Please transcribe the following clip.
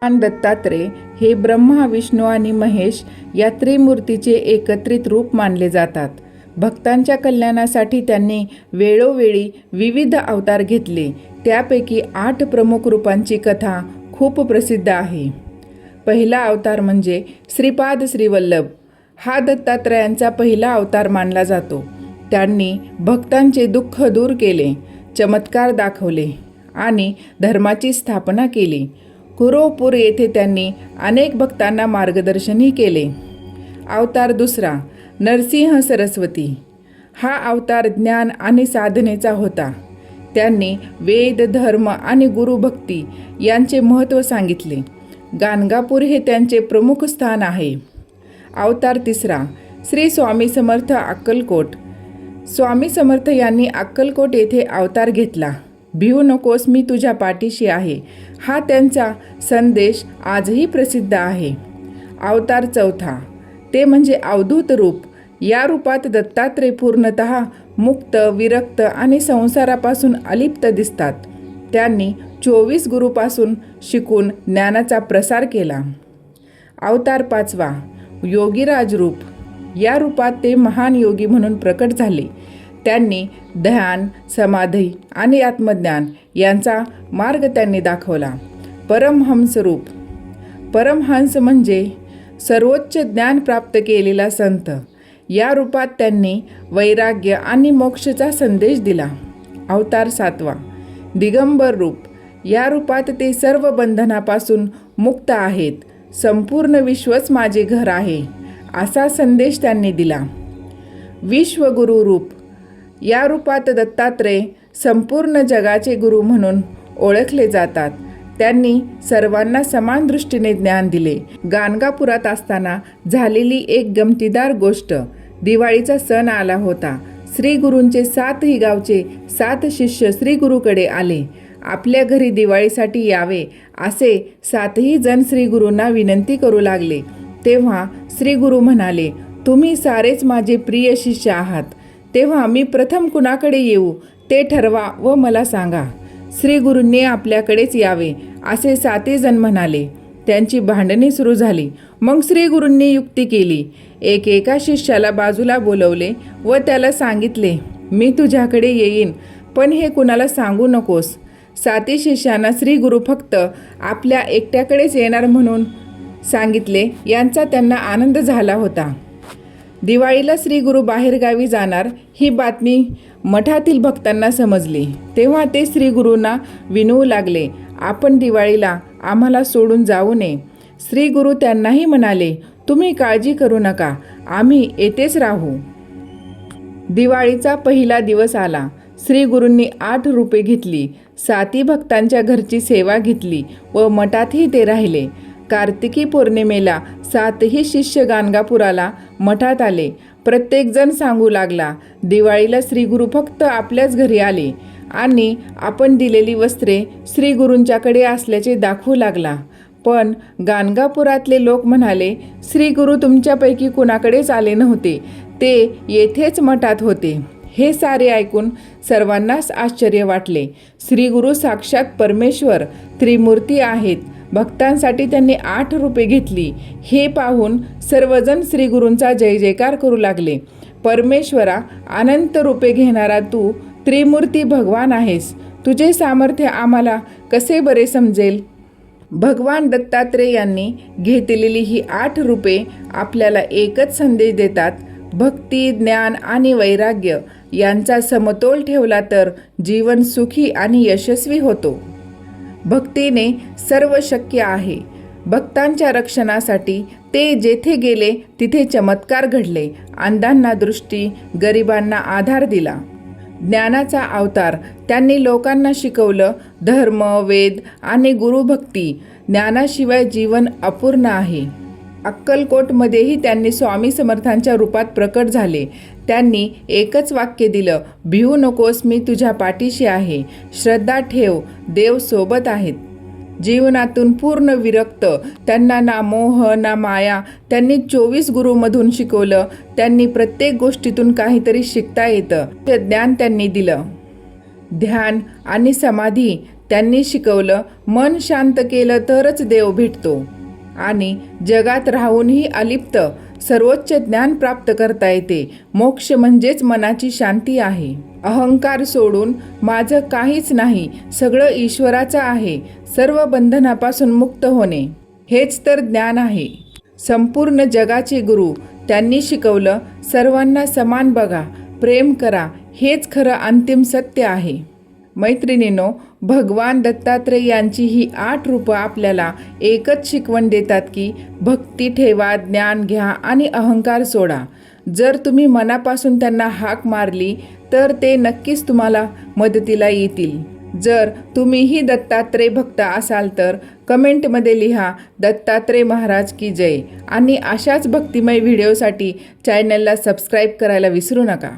भगवान दत्तात्रय हे ब्रह्मा, विष्णू आणि महेश या त्रिमूर्तीचे एकत्रित रूप मानले जातात. भक्तांच्या कल्याणासाठी त्यांनी वेळोवेळी विविध अवतार घेतले. त्यापैकी 8 प्रमुख रूपांची कथा खूप प्रसिद्ध आहे. पहिला अवतार म्हणजे श्रीपाद श्रीवल्लभ. हा दत्तात्रयांचा पहिला अवतार मानला जातो. त्यांनी भक्तांचे दुःख दूर केले, चमत्कार दाखवले आणि धर्माची स्थापना केली. कुरोपूर येथे त्यांनी अनेक भक्तांना मार्गदर्शनही केले. अवतार दुसरा नरसिंह सरस्वती. हा अवतार ज्ञान आणि साधनेचा होता. त्यांनी वेद, धर्म आणि गुरुभक्ती यांचे महत्त्व सांगितले. गाणगापूर हे त्यांचे प्रमुख स्थान आहे. अवतार तिसरा श्री स्वामी समर्थ अक्कलकोट. स्वामी समर्थ यांनी अक्कलकोट येथे अवतार घेतला. भिवू नकोस, मी तुझ्या पाठीशी आहे. हा त्यांचा संदेश आजही प्रसिद्ध आहे. अवतार चौथा ते म्हणजे अवधूत रूप. या रूपात दत्तात्रय पूर्णतः मुक्त, विरक्त आणि संसारापासून अलिप्त दिसतात. त्यांनी 24 गुरूपासून शिकून ज्ञानाचा प्रसार केला. अवतार पाचवा योगीराज रूप. या रूपात ते महान योगी म्हणून प्रकट झाले. त्यांनी ध्यान, समाधी आणि आत्मज्ञान यांचा मार्ग त्यांनी दाखवला. परमहंस रूप. परमहंस म्हणजे सर्वोच्च ज्ञान प्राप्त केलेला संत. या रूपात त्यांनी वैराग्य आणि मोक्षाचा संदेश दिला. अवतार सातवा दिगंबर रूप. या रूपात ते सर्व बंधनापासून मुक्त आहेत. संपूर्ण विश्वच माझे घर आहे, असा संदेश त्यांनी दिला. विश्वगुरू रूप. या रूपात दत्तात्रय संपूर्ण जगाचे गुरु म्हणून ओळखले जातात. त्यांनी सर्वांना समान दृष्टीने ज्ञान दिले. गाणगापुरात असताना झालेली एक गमतीदार गोष्ट. दिवाळीचा सण आला होता. श्री गुरूंचे 7ही गावचे 7 शिष्य श्री गुरूकडे आले. आपल्या घरी दिवाळीसाठी यावे असे 7ही जण श्री गुरूंना विनंती करू लागले. तेव्हा श्री गुरु म्हणाले, तुम्ही सारेच माझे प्रिय शिष्य आहात. तेव्हा मी प्रथम कुणाकडे येऊ ते ठरवा व मला सांगा. श्री गुरूंनी आपल्याकडेच यावे असे 7 जण म्हणाले. त्यांची भांडणे सुरू झाली. मग श्री गुरूंनी युक्ती केली. एकेका शिष्याला बाजूला बोलवले व त्याला सांगितले, मी तुझ्याकडे येईन, पण हे कुणाला सांगू नकोस. 7 शिष्यांना श्री गुरु फक्त आपल्या एकट्याकडेच येणार म्हणून सांगितले. यांचा त्यांना आनंद झाला होता. दिवाळीला श्री गुरु बाहेरगावी जाणार ही बातमी मठातील भक्तांना समजली. तेव्हा ते श्री गुरूंना विनवू लागले, आपण दिवाळीला आम्हाला सोडून जाऊ नये. श्री गुरु त्यांनाही म्हणाले, तुम्ही काळजी करू नका, आम्ही येथेच राहू. दिवाळीचा पहिला दिवस आला. श्री गुरूंनी 8 रूपे घेतली. 7 भक्तांच्या घरची सेवा घेतली व मठातही ते राहिले. कार्तिकी पौर्णिमेला 7ही शिष्य गाणगापुराला मठात आले. प्रत्येकजण सांगू लागला, दिवाळीला श्री गुरु फक्त आपल्याच घरी आले आणि आपण दिलेली वस्त्रे श्री गुरूंच्याकडे असल्याचे दाखवू लागला. पण गाणगापुरातले लोक म्हणाले, श्री गुरु तुमच्यापैकी कुणाकडेच आले नव्हते, ते येथेच मठात होते. हे सारे ऐकून सर्वांनाच आश्चर्य वाटले. श्री गुरु साक्षात परमेश्वर त्रिमूर्ती आहेत. भक्तांसाठी त्यांनी 8 रूपे घेतली. हे पाहून सर्वजण श्री गुरूंचा जय जयकार करू लागले. परमेश्वरा, अनंत रूपे घेणारा तू त्रिमूर्ती भगवान आहेस. तुझे सामर्थ्य आम्हाला कसे बरे समजेल. भगवान दत्तात्रय यांनी घेतलेली ही 8 रूपे आपल्याला एकच संदेश देतात. भक्ती, ज्ञान आणि वैराग्य यांचा समतोल ठेवला तर जीवन सुखी आणि यशस्वी होतो. भक्तीने सर्व शक्य आहे. भक्तांच्या रक्षणासाठी ते जेथे गेले तिथे चमत्कार घडले. अंधांना दृष्टी, गरिबांना आधार दिला. ज्ञानाचा अवतार. त्यांनी लोकांना शिकवलं, धर्म, वेद आणि गुरुभक्ती. ज्ञानाशिवाय जीवन अपूर्ण आहे. अक्कलकोटमध्येही त्यांनी स्वामी समर्थांच्या रूपात प्रकट झाले. त्यांनी एकच वाक्य दिलं, भिवू नकोस, मी तुझ्या पाठीशी आहे. श्रद्धा ठेव, देव सोबत आहेत. जीवनातून पूर्ण विरक्त. त्यांना ना मोह ना माया. त्यांनी 24 गुरूमधून शिकवलं. त्यांनी प्रत्येक गोष्टीतून काहीतरी शिकता येतं ते ज्ञान त्यांनी दिलं. ध्यान आणि समाधी त्यांनी शिकवलं, मन शांत केलं तरच देव भेटतो आणि जगात राहूनही अलिप्त सर्वोच्च ज्ञान प्राप्त करता येते. मोक्ष म्हणजेच मनाची शांती आहे. अहंकार सोडून माझं काहीच नाही, सगळं ईश्वराचं आहे, सर्व बंधनापासून मुक्त होणे हेच तर ज्ञान आहे. संपूर्ण जगाचे गुरु त्यांनी शिकवलं, सर्वांना समान बघा, प्रेम करा, हेच खरं अंतिम सत्य आहे. मैत्रिणींनो, भगवान दत्तात्रय यांची ही 8 रूपं आपल्याला एकच शिकवण देतात की भक्ती ठेवा, ज्ञान घ्या आणि अहंकार सोडा. जर तुम्ही मनापासून त्यांना हाक मारली तर ते नक्कीच तुम्हाला मदतीला येतील. जर तुम्हीही दत्तात्रय भक्त असाल तर कमेंटमध्ये लिहा, दत्तात्रय महाराज की जय. आणि अशाच भक्तिमय व्हिडिओसाठी चॅनलला सबस्क्राईब करायला विसरू नका.